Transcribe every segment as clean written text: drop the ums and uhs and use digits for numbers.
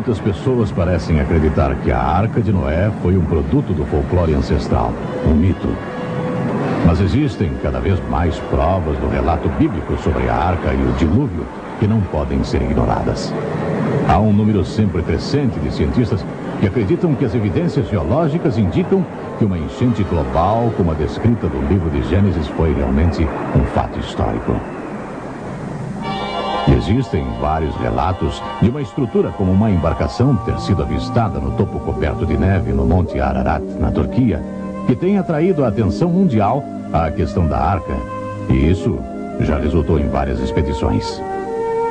Muitas pessoas parecem acreditar que a Arca de Noé foi um produto do folclore ancestral, um mito. Mas existem cada vez mais provas do relato bíblico sobre a Arca e o dilúvio que não podem ser ignoradas. Há um número sempre crescente de cientistas que acreditam que as evidências geológicas indicam que uma enchente global, como a descrita do livro de Gênesis, foi realmente um fato histórico. E existem vários relatos de uma estrutura como uma embarcação ter sido avistada no topo coberto de neve no Monte Ararat, na Turquia, que tem atraído a atenção mundial à questão da Arca. E isso já resultou em várias expedições.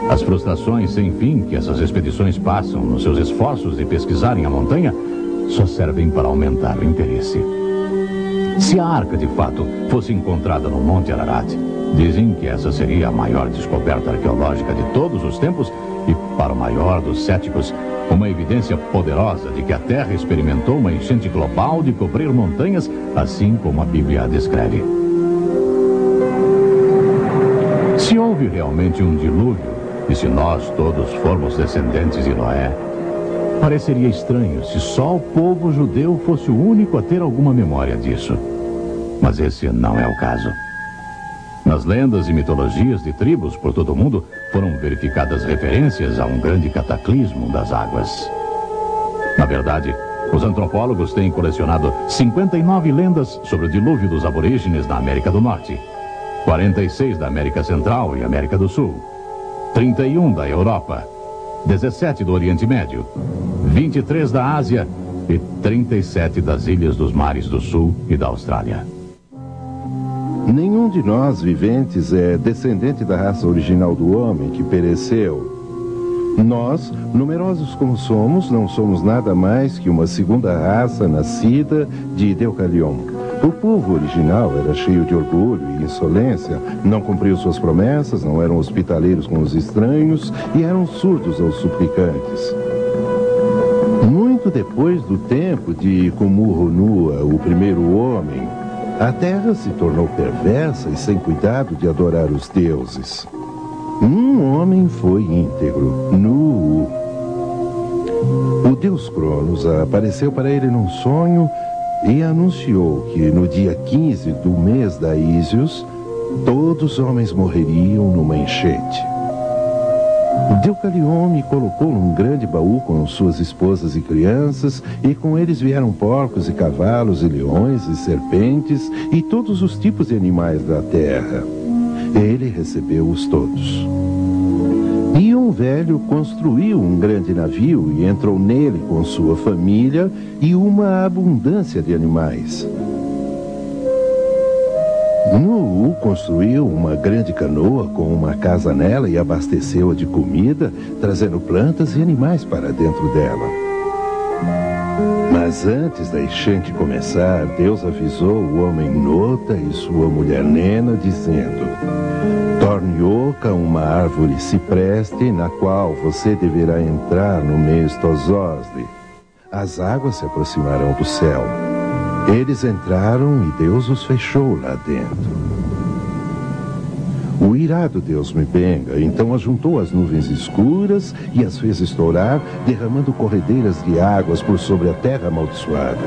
As frustrações sem fim que essas expedições passam nos seus esforços de pesquisarem a montanha só servem para aumentar o interesse. Se a Arca de fato fosse encontrada no Monte Ararat, dizem que essa seria a maior descoberta arqueológica de todos os tempos e, para o maior dos céticos, uma evidência poderosa de que a Terra experimentou uma enchente global de cobrir montanhas, assim como a Bíblia a descreve. Se houve realmente um dilúvio, e se nós todos formos descendentes de Noé, pareceria estranho se só o povo judeu fosse o único a ter alguma memória disso. Mas esse não é o caso. Nas lendas e mitologias de tribos por todo o mundo, foram verificadas referências a um grande cataclismo das águas. Na verdade, os antropólogos têm colecionado 59 lendas sobre o dilúvio dos aborígenes na América do Norte, 46 da América Central e América do Sul, 31 da Europa, 17 do Oriente Médio, 23 da Ásia e 37 das ilhas dos mares do Sul e da Austrália. Nenhum de nós viventes é descendente da raça original do homem que pereceu. Nós, numerosos como somos, não somos nada mais que uma segunda raça nascida de Deucalion. O povo original era cheio de orgulho e insolência, não cumpriu suas promessas, não eram hospitaleiros com os estranhos e eram surdos aos suplicantes. Muito depois do tempo de Kumurunua, o primeiro homem, a terra se tornou perversa e sem cuidado de adorar os deuses. Um homem foi íntegro, Nu. O deus Cronos apareceu para ele num sonho e anunciou que no dia 15 do mês da Ísios, todos os homens morreriam numa enchente. Deucalion me colocou num grande baú com suas esposas e crianças, e com eles vieram porcos e cavalos e leões e serpentes e todos os tipos de animais da terra. Ele recebeu-os todos. E um velho construiu um grande navio e entrou nele com sua família e uma abundância de animais. Nu construiu uma grande canoa com uma casa nela e abasteceu-a de comida, trazendo plantas e animais para dentro dela. Mas antes da enchente começar, Deus avisou o homem Nota e sua mulher Nena, dizendo: torne oca uma árvore cipreste, na qual você deverá entrar no mês Tososde. As águas se aproximarão do céu. Eles entraram e Deus os fechou lá dentro. O irado Deus me benga, então ajuntou as nuvens escuras e as fez estourar, derramando corredeiras de águas por sobre a terra amaldiçoada.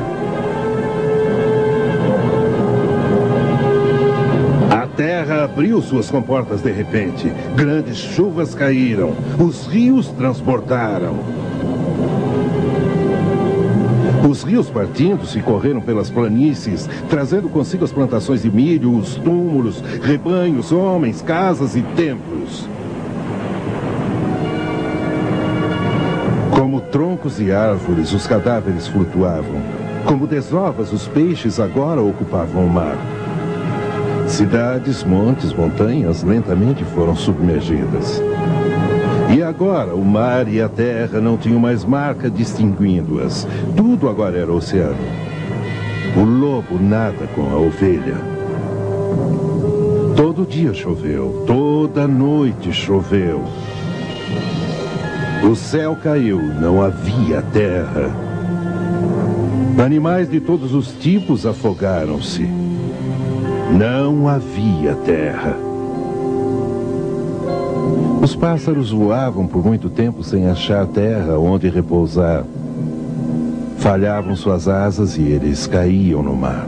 A terra abriu suas comportas de repente, grandes chuvas caíram, os rios transbordaram. Os rios partindo-se correram pelas planícies, trazendo consigo as plantações de milho, os túmulos, rebanhos, homens, casas e templos. Como troncos e árvores, os cadáveres flutuavam. Como desovas, os peixes agora ocupavam o mar. Cidades, montes, montanhas lentamente foram submergidas. E agora o mar e a terra não tinham mais marca distinguindo-as. Tudo agora era oceano. O lobo nada com a ovelha. Todo dia choveu, toda noite choveu. O céu caiu, não havia terra. Animais de todos os tipos afogaram-se. Não havia terra. Os pássaros voavam por muito tempo sem achar terra onde repousar. Falhavam suas asas e eles caíam no mar.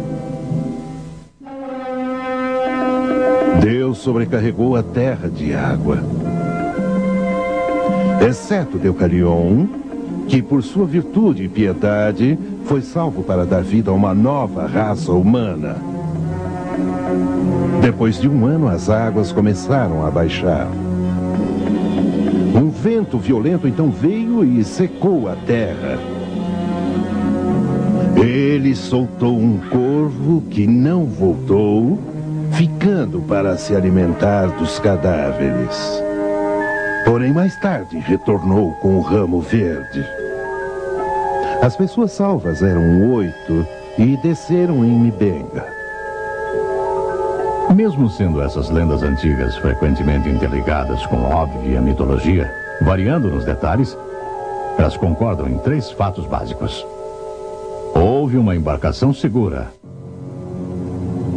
Deus sobrecarregou a terra de água, exceto Deucalion, que por sua virtude e piedade foi salvo para dar vida a uma nova raça humana. Depois de 1 ano, as águas começaram a baixar. Um vento violento então veio e secou a terra. Ele soltou um corvo que não voltou, ficando para se alimentar dos cadáveres. Porém, mais tarde, retornou com o ramo verde. As pessoas salvas eram 8 e desceram em Mibenga. Mesmo sendo essas lendas antigas frequentemente interligadas com óbvia mitologia, variando nos detalhes, elas concordam em 3 fatos básicos. Houve uma embarcação segura.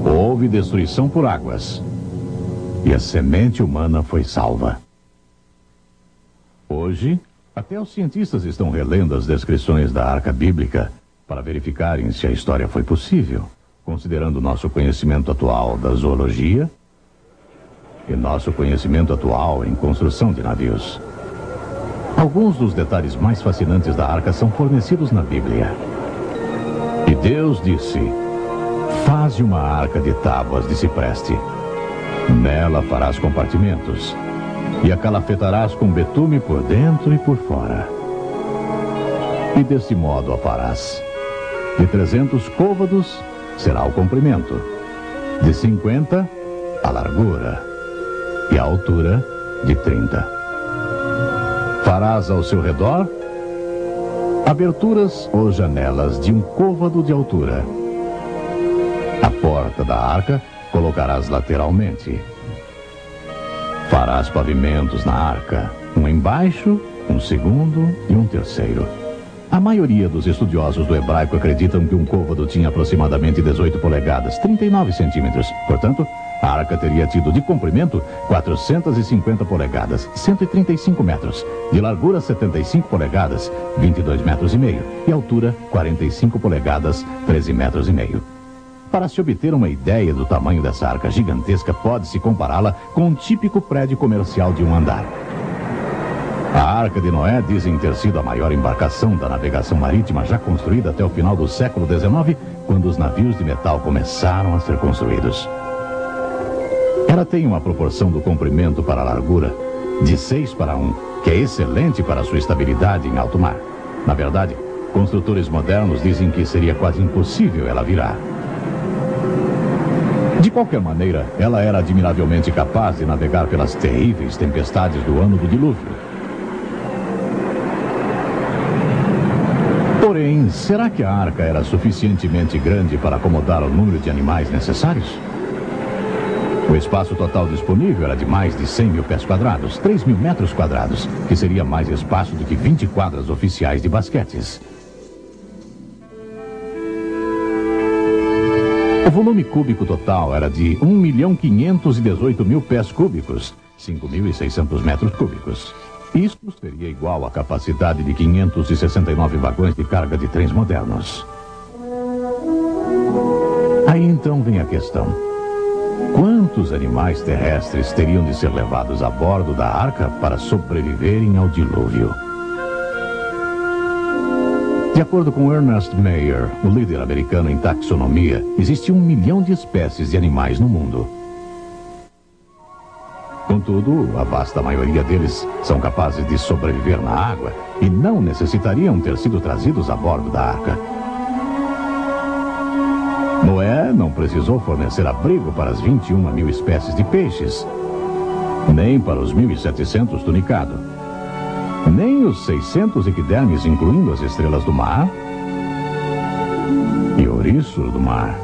Houve destruição por águas. E a semente humana foi salva. Hoje, até os cientistas estão relendo as descrições da Arca Bíblica para verificarem se a história foi possível, considerando nosso conhecimento atual da zoologia e nosso conhecimento atual em construção de navios. Alguns dos detalhes mais fascinantes da Arca são fornecidos na Bíblia. E Deus disse: faze uma arca de tábuas de cipreste. Nela farás compartimentos, e a calafetarás com betume por dentro e por fora. E desse modo a farás. De 300 côvados será o comprimento, de 50 a largura, e a altura de 30. Farás ao seu redor aberturas ou janelas de 1 côvado de altura. A porta da arca colocarás lateralmente. Farás pavimentos na arca, um embaixo, um segundo e um terceiro. A maioria dos estudiosos do hebraico acreditam que um côvado tinha aproximadamente 18 polegadas, 39 centímetros. Portanto, a arca teria tido de comprimento 450 polegadas, 135 metros, de largura 75 polegadas, 22 metros e meio, e altura 45 polegadas, 13 metros e meio. Para se obter uma ideia do tamanho dessa arca gigantesca, pode-se compará-la com um típico prédio comercial de 1 andar. A Arca de Noé dizem ter sido a maior embarcação da navegação marítima já construída até o final do século XIX, quando os navios de metal começaram a ser construídos. Ela tem uma proporção do comprimento para a largura de 6 para 1, que é excelente para sua estabilidade em alto mar. Na verdade, construtores modernos dizem que seria quase impossível ela virar. De qualquer maneira, ela era admiravelmente capaz de navegar pelas terríveis tempestades do ano do dilúvio. Porém, será que a arca era suficientemente grande para acomodar o número de animais necessários? O espaço total disponível era de mais de 100 mil pés quadrados, 3 mil metros quadrados, que seria mais espaço do que 20 quadras oficiais de basquetes. O volume cúbico total era de 1.518.000 pés cúbicos, 5.600 metros cúbicos. Isso seria igual à capacidade de 569 vagões de carga de trens modernos. Aí então vem a questão: quantos animais terrestres teriam de ser levados a bordo da arca para sobreviverem ao dilúvio? De acordo com Ernest Mayr, o líder americano em taxonomia, existe 1 milhão de espécies de animais no mundo. Contudo, a vasta maioria deles são capazes de sobreviver na água e não necessitariam ter sido trazidos a bordo da arca. Noé não precisou fornecer abrigo para as 21 mil espécies de peixes, nem para os 1.700 tunicado, nem os 600 equidermes, incluindo as estrelas do mar e ouriços do mar,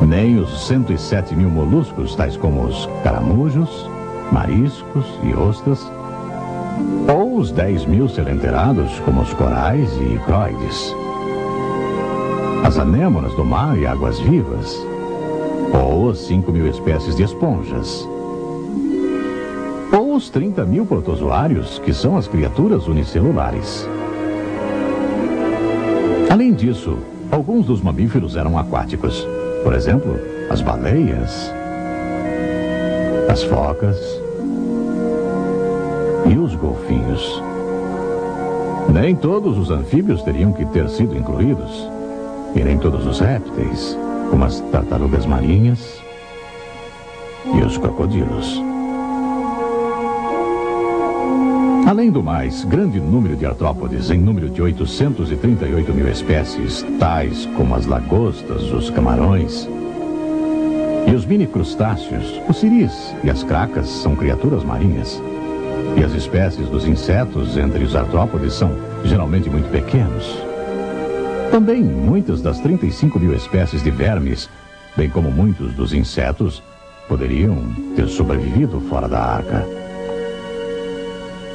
nem os 107 mil moluscos, tais como os caramujos, mariscos e ostras, ou os 10 mil selenterados, como os corais e croides, as anêmonas do mar e águas-vivas, ou as 5 mil espécies de esponjas, ou os 30.000 protozoários, que são as criaturas unicelulares. Além disso, alguns dos mamíferos eram aquáticos. Por exemplo, as baleias, as focas e os golfinhos. Nem todos os anfíbios teriam que ter sido incluídos. E nem todos os répteis, como as tartarugas marinhas e os crocodilos. Além do mais, grande número de artrópodes, em número de 838.000 espécies, tais como as lagostas, os camarões e os mini-crustáceos, os siris e as cracas são criaturas marinhas. E as espécies dos insetos entre os artrópodes são geralmente muito pequenos. Também muitas das 35.000 espécies de vermes, bem como muitos dos insetos, poderiam ter sobrevivido fora da arca.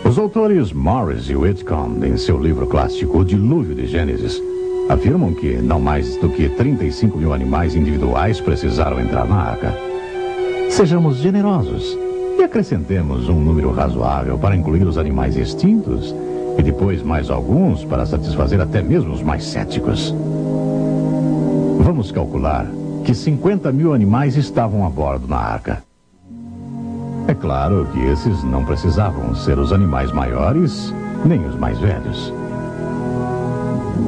Os autores Morris e Whitcomb, em seu livro clássico O Dilúvio de Gênesis, afirmam que não mais do que 35.000 animais individuais precisaram entrar na arca. Sejamos generosos e acrescentemos um número razoável para incluir os animais extintos e depois mais alguns para satisfazer até mesmo os mais céticos. Vamos calcular que 50.000 animais estavam a bordo na arca. É claro que esses não precisavam ser os animais maiores, nem os mais velhos.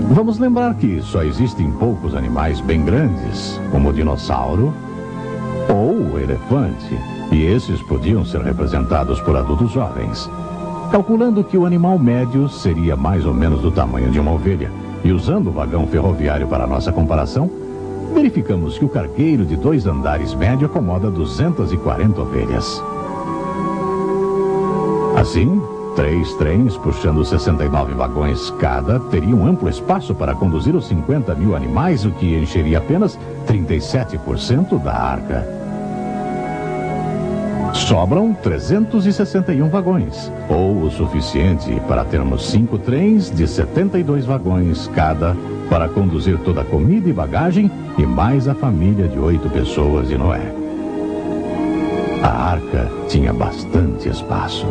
Vamos lembrar que só existem poucos animais bem grandes, como o dinossauro ou o elefante, e esses podiam ser representados por adultos jovens. Calculando que o animal médio seria mais ou menos do tamanho de uma ovelha, e usando o vagão ferroviário para nossa comparação, verificamos que o cargueiro de 2 andares médio acomoda 240 ovelhas. Assim, 3 trens puxando 69 vagões cada teriam amplo espaço para conduzir os 50.000 animais, o que encheria apenas 37% da arca. Sobram 361 vagões, ou o suficiente para termos 5 trens de 72 vagões cada para conduzir toda a comida e bagagem e mais a família de 8 pessoas de Noé. A arca tinha bastante espaço.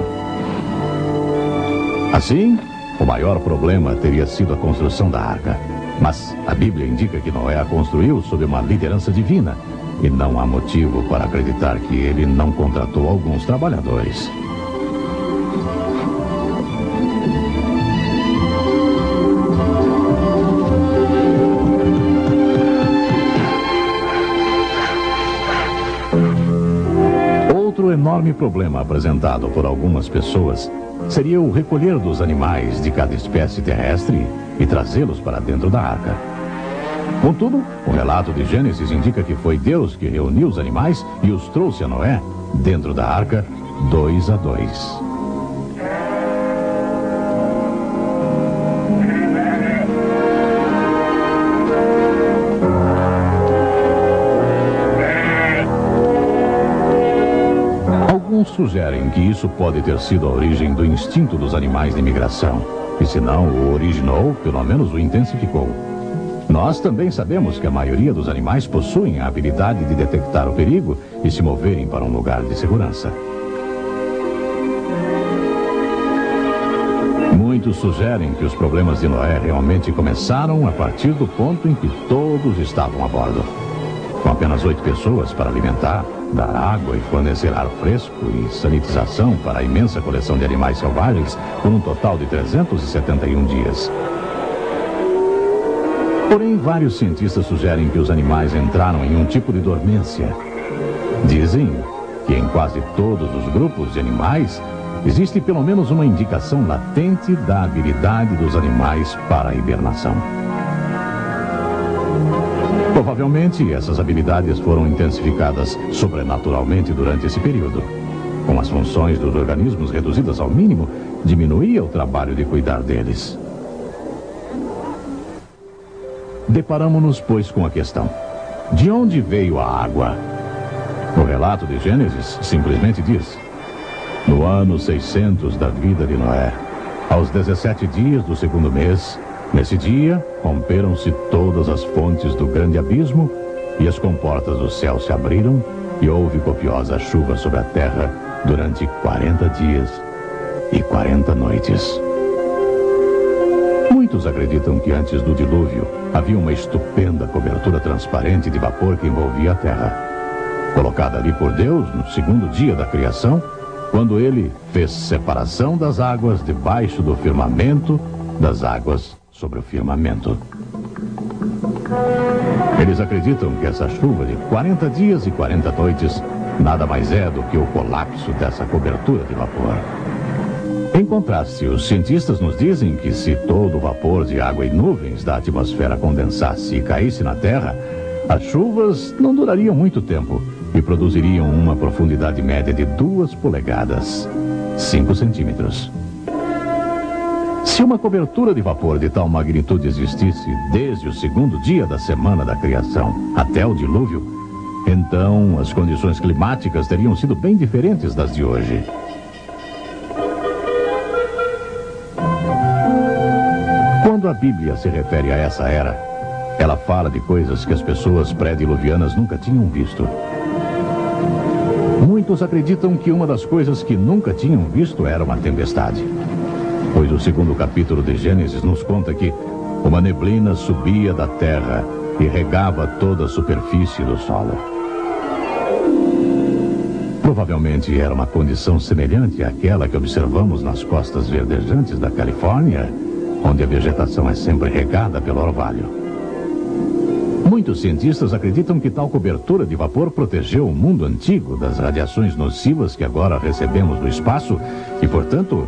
Assim, o maior problema teria sido a construção da arca. Mas a Bíblia indica que Noé a construiu sob uma liderança divina. E não há motivo para acreditar que ele não contratou alguns trabalhadores. Outro enorme problema apresentado por algumas pessoas seria o recolher dos animais de cada espécie terrestre e trazê-los para dentro da arca. Contudo, o relato de Gênesis indica que foi Deus que reuniu os animais e os trouxe a Noé dentro da arca 2 a 2. Alguns sugerem que isso pode ter sido a origem do instinto dos animais de migração, e se não o originou, pelo menos o intensificou. Nós também sabemos que a maioria dos animais possuem a habilidade de detectar o perigo e se moverem para um lugar de segurança. Muitos sugerem que os problemas de Noé realmente começaram a partir do ponto em que todos estavam a bordo. Com apenas 8 pessoas para alimentar, dar água e fornecer ar fresco e sanitização para a imensa coleção de animais selvagens por um total de 371 dias. Porém, vários cientistas sugerem que os animais entraram em um tipo de dormência. Dizem que em quase todos os grupos de animais existe pelo menos uma indicação latente da habilidade dos animais para a hibernação. Provavelmente, essas habilidades foram intensificadas sobrenaturalmente durante esse período. Com as funções dos organismos reduzidas ao mínimo, diminuía o trabalho de cuidar deles. Deparamos-nos, pois, com a questão: de onde veio a água? O relato de Gênesis simplesmente diz: no ano 600 da vida de Noé, aos 17 dias do 2º mês, nesse dia, romperam-se todas as fontes do grande abismo, e as comportas do céu se abriram, e houve copiosa chuva sobre a terra, durante 40 dias e 40 noites. Muitos acreditam que antes do dilúvio havia uma estupenda cobertura transparente de vapor que envolvia a terra, colocada ali por Deus no segundo dia da criação, quando ele fez separação das águas debaixo do firmamento, das águas sobre o firmamento. Eles acreditam que essa chuva de 40 dias e 40 noites nada mais é do que o colapso dessa cobertura de vapor. Em contraste, os cientistas nos dizem que se todo o vapor de água e nuvens da atmosfera condensasse e caísse na Terra, as chuvas não durariam muito tempo e produziriam uma profundidade média de 2 polegadas, 5 centímetros. Se uma cobertura de vapor de tal magnitude existisse desde o segundo dia da semana da criação até o dilúvio, então as condições climáticas teriam sido bem diferentes das de hoje. Quando a Bíblia se refere a essa era, ela fala de coisas que as pessoas pré-diluvianas nunca tinham visto. Muitos acreditam que uma das coisas que nunca tinham visto era uma tempestade, pois o segundo capítulo de Gênesis nos conta que uma neblina subia da terra e regava toda a superfície do solo. Provavelmente era uma condição semelhante àquela que observamos nas costas verdejantes da Califórnia, onde a vegetação é sempre regada pelo orvalho. Muitos cientistas acreditam que tal cobertura de vapor protegeu o mundo antigo das radiações nocivas que agora recebemos do espaço e, portanto,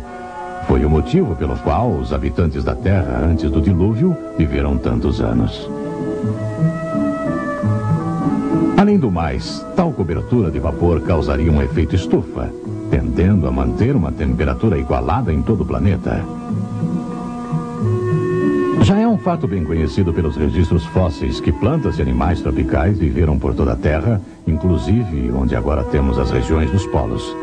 foi o motivo pelo qual os habitantes da Terra antes do dilúvio viveram tantos anos. Além do mais, tal cobertura de vapor causaria um efeito estufa, tendendo a manter uma temperatura igualada em todo o planeta. Já é um fato bem conhecido pelos registros fósseis que plantas e animais tropicais viveram por toda a Terra, inclusive onde agora temos as regiões dos polos.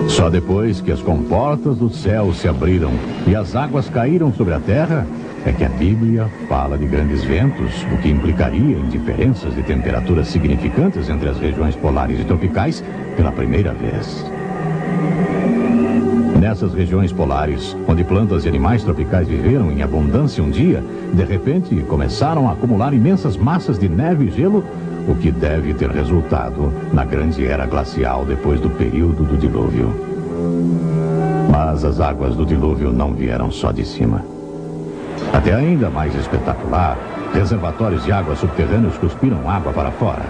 Só depois que as comportas do céu se abriram e as águas caíram sobre a Terra é que a Bíblia fala de grandes ventos, o que implicaria em diferenças de temperaturas significantes entre as regiões polares e tropicais pela primeira vez. Nessas regiões polares, onde plantas e animais tropicais viveram em abundância um dia, de repente começaram a acumular imensas massas de neve e gelo, o que deve ter resultado na grande era glacial depois do período do dilúvio. Mas as águas do dilúvio não vieram só de cima. Até ainda mais espetacular, reservatórios de água subterrâneos cuspiram água para fora.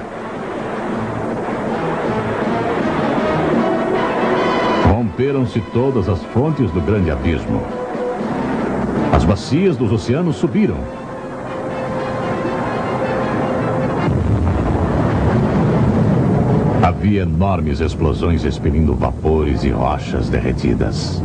Romperam-se todas as fontes do grande abismo. As bacias dos oceanos subiram. Havia enormes explosões expelindo vapores e rochas derretidas.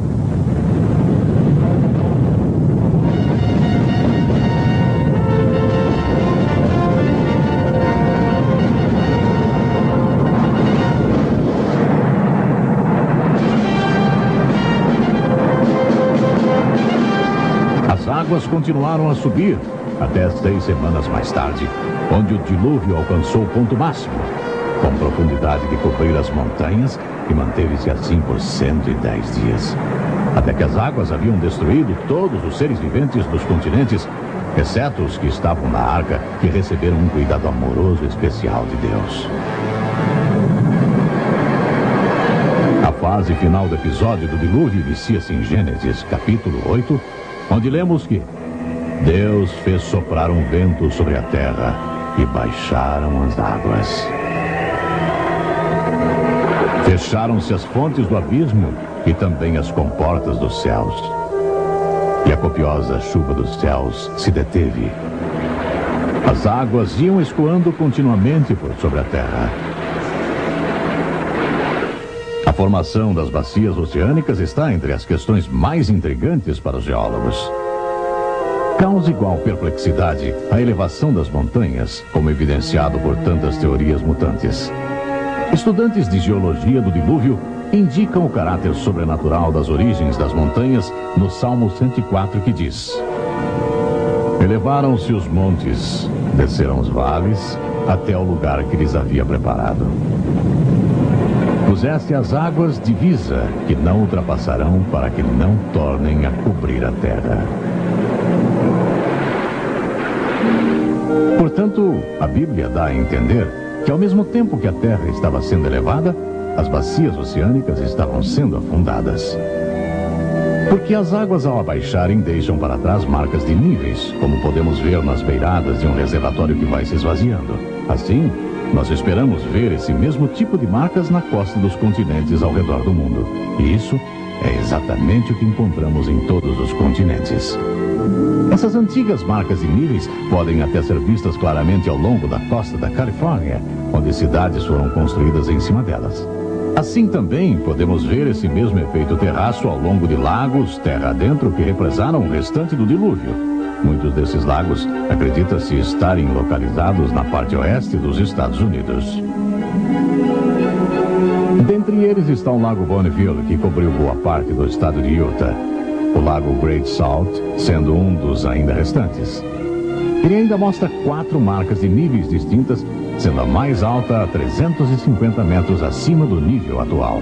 As águas continuaram a subir até 6 semanas mais tarde, onde o dilúvio alcançou o ponto máximo, com profundidade que cobriu as montanhas e manteve-se assim por 110 dias, até que as águas haviam destruído todos os seres viventes dos continentes, exceto os que estavam na arca, que receberam um cuidado amoroso e especial de Deus. A fase final do episódio do dilúvio inicia-se em Gênesis, capítulo 8, onde lemos que Deus fez soprar um vento sobre a terra e baixaram as águas. Fecharam-se as fontes do abismo e também as comportas dos céus. E a copiosa chuva dos céus se deteve. As águas iam escoando continuamente por sobre a terra. A formação das bacias oceânicas está entre as questões mais intrigantes para os geólogos. Causa igual perplexidade a elevação das montanhas, como evidenciado por tantas teorias mutantes. Estudantes de geologia do dilúvio indicam o caráter sobrenatural das origens das montanhas no Salmo 104, que diz: Elevaram-se os montes, desceram os vales, até o lugar que lhes havia preparado. Puseste as águas divisa, que não ultrapassarão, para que não tornem a cobrir a terra. Portanto, a Bíblia dá a entender que ao mesmo tempo que a terra estava sendo elevada, as bacias oceânicas estavam sendo afundadas. Porque as águas, ao abaixarem, deixam para trás marcas de níveis, como podemos ver nas beiradas de um reservatório que vai se esvaziando. Assim, nós esperamos ver esse mesmo tipo de marcas na costa dos continentes ao redor do mundo. E isso é exatamente o que encontramos em todos os continentes. Essas antigas marcas de níveis podem até ser vistas claramente ao longo da costa da Califórnia, onde cidades foram construídas em cima delas. Assim também podemos ver esse mesmo efeito terraço ao longo de lagos terra adentro que represaram o restante do dilúvio. Muitos desses lagos acredita-se estarem localizados na parte oeste dos Estados Unidos. Dentre eles está o Lago Bonneville, que cobriu boa parte do estado de Utah. O Lago Great Salt, sendo um dos ainda restantes. Ele ainda mostra 4 marcas de níveis distintas, sendo a mais alta a 350 metros acima do nível atual.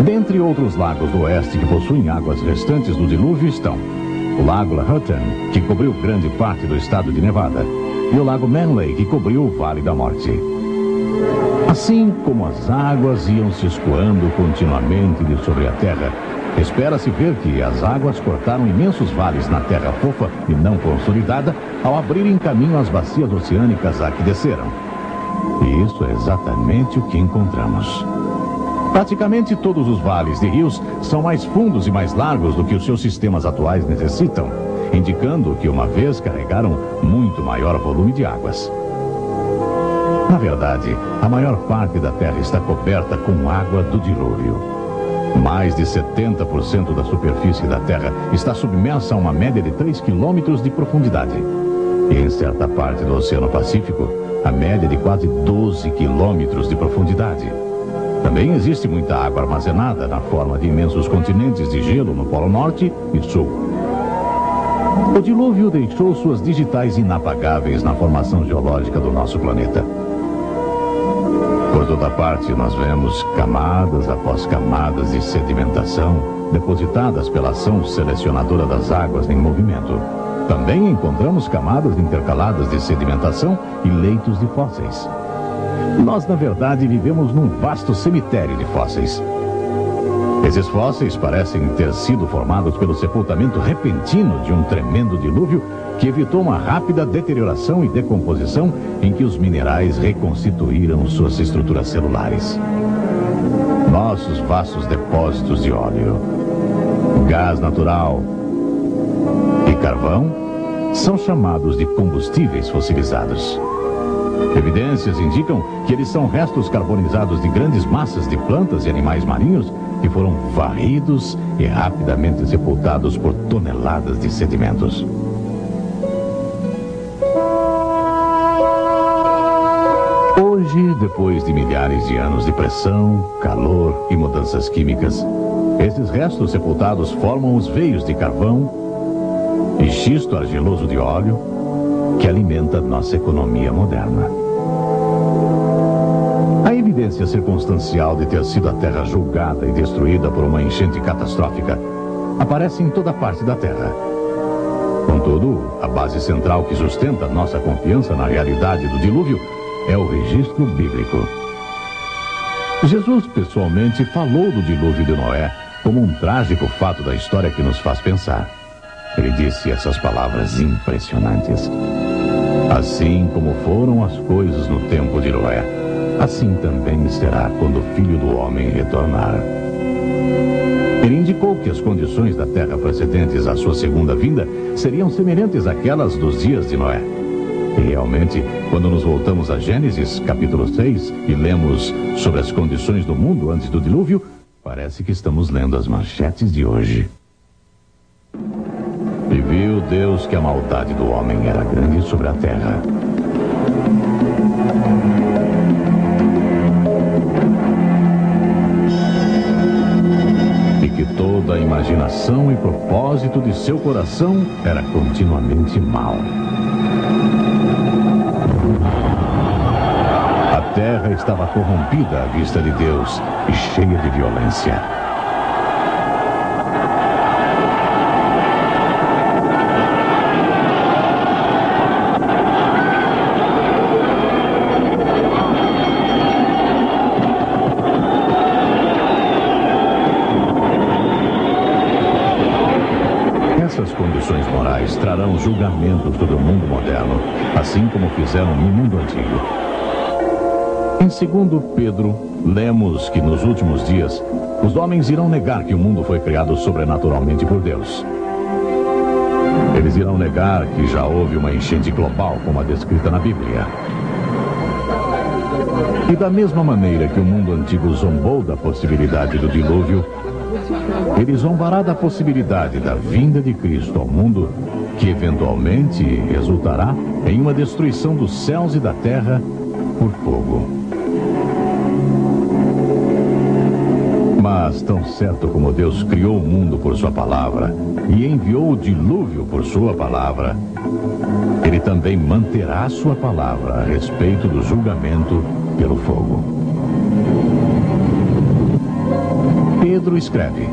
Dentre outros lagos do oeste que possuem águas restantes do dilúvio estão o Lago Lahontan, que cobriu grande parte do estado de Nevada, e o Lago Manley, que cobriu o Vale da Morte. Assim como as águas iam se escoando continuamente de sobre a terra, espera-se ver que as águas cortaram imensos vales na terra fofa e não consolidada ao abrirem caminho às bacias oceânicas a que desceram. E isso é exatamente o que encontramos. Praticamente todos os vales de rios são mais fundos e mais largos do que os seus sistemas atuais necessitam, indicando que uma vez carregaram muito maior volume de águas. Na verdade, a maior parte da terra está coberta com água do dilúvio. Mais de 70% da superfície da terra está submersa a uma média de 3 quilômetros de profundidade. E em certa parte do Oceano Pacífico, a média de quase 12 quilômetros de profundidade. Também existe muita água armazenada na forma de imensos continentes de gelo no Polo Norte e Sul. O dilúvio deixou suas digitais inapagáveis na formação geológica do nosso planeta. Por toda parte, nós vemos camadas após camadas de sedimentação depositadas pela ação selecionadora das águas em movimento. Também encontramos camadas intercaladas de sedimentação e leitos de fósseis. Nós, na verdade, vivemos num vasto cemitério de fósseis. Esses fósseis parecem ter sido formados pelo sepultamento repentino de um tremendo dilúvio que evitou uma rápida deterioração e decomposição em que os minerais reconstituíram suas estruturas celulares. Nossos vastos depósitos de óleo, gás natural e carvão são chamados de combustíveis fossilizados. Evidências indicam que eles são restos carbonizados de grandes massas de plantas e animais marinhos que foram varridos e rapidamente sepultados por toneladas de sedimentos. Hoje, depois de milhares de anos de pressão, calor e mudanças químicas, esses restos sepultados formam os veios de carvão e xisto argiloso de óleo que alimenta nossa economia moderna. A evidência circunstancial de ter sido a Terra julgada e destruída por uma enchente catastrófica aparece em toda parte da Terra. Contudo, a base central que sustenta nossa confiança na realidade do dilúvio é o registro bíblico. Jesus pessoalmente falou do dilúvio de Noé como um trágico fato da história que nos faz pensar. Ele disse essas palavras impressionantes. Assim como foram as coisas no tempo de Noé, assim também será quando o Filho do Homem retornar. Ele indicou que as condições da terra precedentes à sua segunda vinda seriam semelhantes àquelas dos dias de Noé. E realmente, quando nos voltamos a Gênesis, capítulo 6, e lemos sobre as condições do mundo antes do dilúvio, parece que estamos lendo as manchetes de hoje. E viu Deus que a maldade do homem era grande sobre a terra. E que toda a imaginação e propósito de seu coração era continuamente mau. A terra estava corrompida à vista de Deus e cheia de violência. Essas condições morais trarão julgamentos sobre o mundo moderno, assim como fizeram no mundo antigo. Em 2 Pedro, lemos que nos últimos dias, os homens irão negar que o mundo foi criado sobrenaturalmente por Deus. Eles irão negar que já houve uma enchente global, como a descrita na Bíblia. E da mesma maneira que o mundo antigo zombou da possibilidade do dilúvio, ele zombará da possibilidade da vinda de Cristo ao mundo, que eventualmente resultará em uma destruição dos céus e da terra por fogo. Mas tão certo como Deus criou o mundo por sua palavra e enviou o dilúvio por sua palavra, ele também manterá sua palavra a respeito do julgamento pelo fogo. Pedro escreve: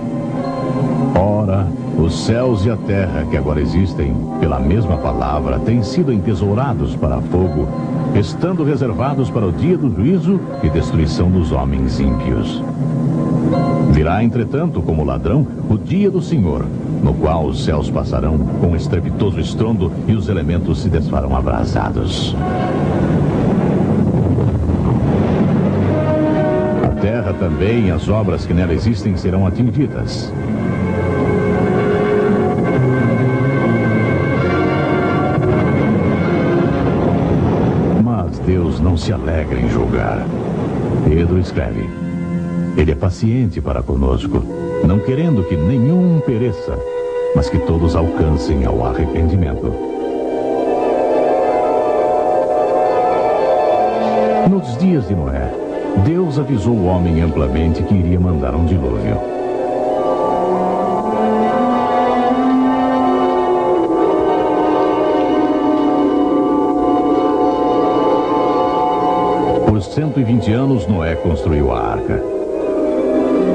ora, os céus e a terra que agora existem, pela mesma palavra, têm sido entesourados para fogo, estando reservados para o dia do juízo e destruição dos homens ímpios. Virá, entretanto, como ladrão, o dia do Senhor, no qual os céus passarão com estrepitoso estrondo e os elementos se desfarão abrasados. A terra também e as obras que nela existem serão atingidas. Mas Deus não se alegra em julgar. Pedro escreve: ele é paciente para conosco, não querendo que nenhum pereça, mas que todos alcancem ao arrependimento. Nos dias de Noé, Deus avisou o homem amplamente que iria mandar um dilúvio. Por 120 anos, Noé construiu a arca.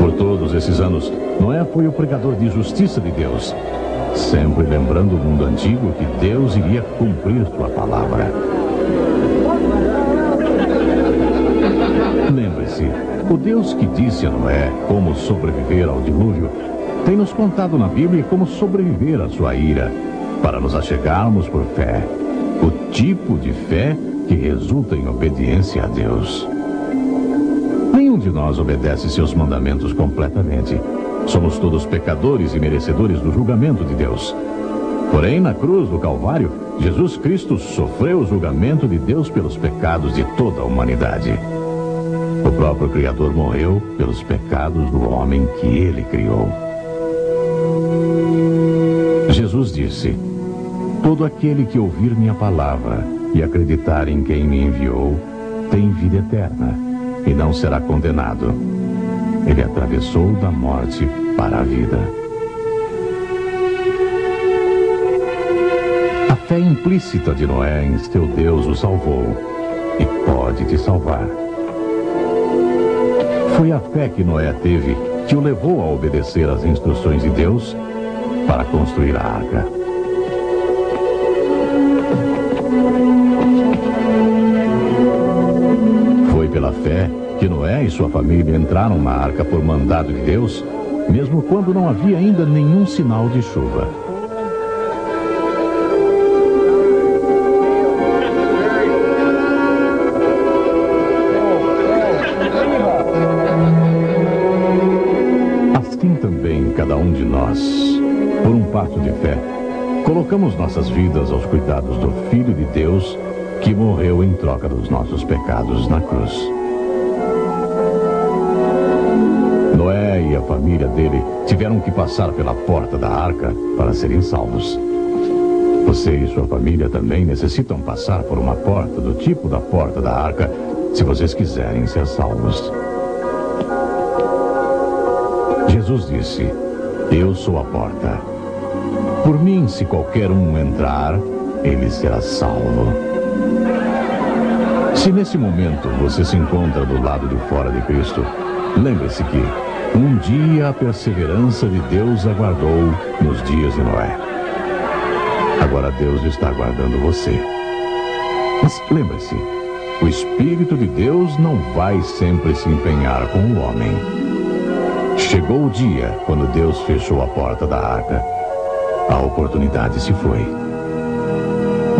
Por todos esses anos, Noé foi o pregador de justiça de Deus, sempre lembrando o mundo antigo que Deus iria cumprir sua palavra. Lembre-se, o Deus que disse a Noé como sobreviver ao dilúvio, tem nos contado na Bíblia como sobreviver à sua ira, para nos achegarmos por fé, o tipo de fé que resulta em obediência a Deus. Nenhum de nós obedece seus mandamentos completamente. Somos todos pecadores e merecedores do julgamento de Deus. Porém, na cruz do Calvário, Jesus Cristo sofreu o julgamento de Deus pelos pecados de toda a humanidade. O próprio Criador morreu pelos pecados do homem que ele criou. Jesus disse: todo aquele que ouvir minha palavra e acreditar em quem me enviou, tem vida eterna e não será condenado. Ele atravessou da morte para a vida. A fé implícita de Noé em seu Deus o salvou e pode te salvar. Foi a fé que Noé teve que o levou a obedecer às instruções de Deus para construir a arca. Foi pela fé que Noé e sua família entraram na arca por mandado de Deus, mesmo quando não havia ainda nenhum sinal de chuva. Assim também cada um de nós, por um passo de fé, colocamos nossas vidas aos cuidados do Filho de Deus, que morreu em troca dos nossos pecados na cruz. Noé e a família dele tiveram que passar pela porta da arca para serem salvos. Você e sua família também necessitam passar por uma porta do tipo da porta da arca, se vocês quiserem ser salvos. Jesus disse: eu sou a porta. Por mim, se qualquer um entrar, ele será salvo. Se nesse momento você se encontra do lado de fora de Cristo, lembre-se que um dia a perseverança de Deus aguardou nos dias de Noé. Agora Deus está aguardando você. Mas lembre-se, o Espírito de Deus não vai sempre se empenhar com o homem. Chegou o dia quando Deus fechou a porta da arca. A oportunidade se foi.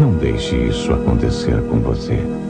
Não deixe isso acontecer com você.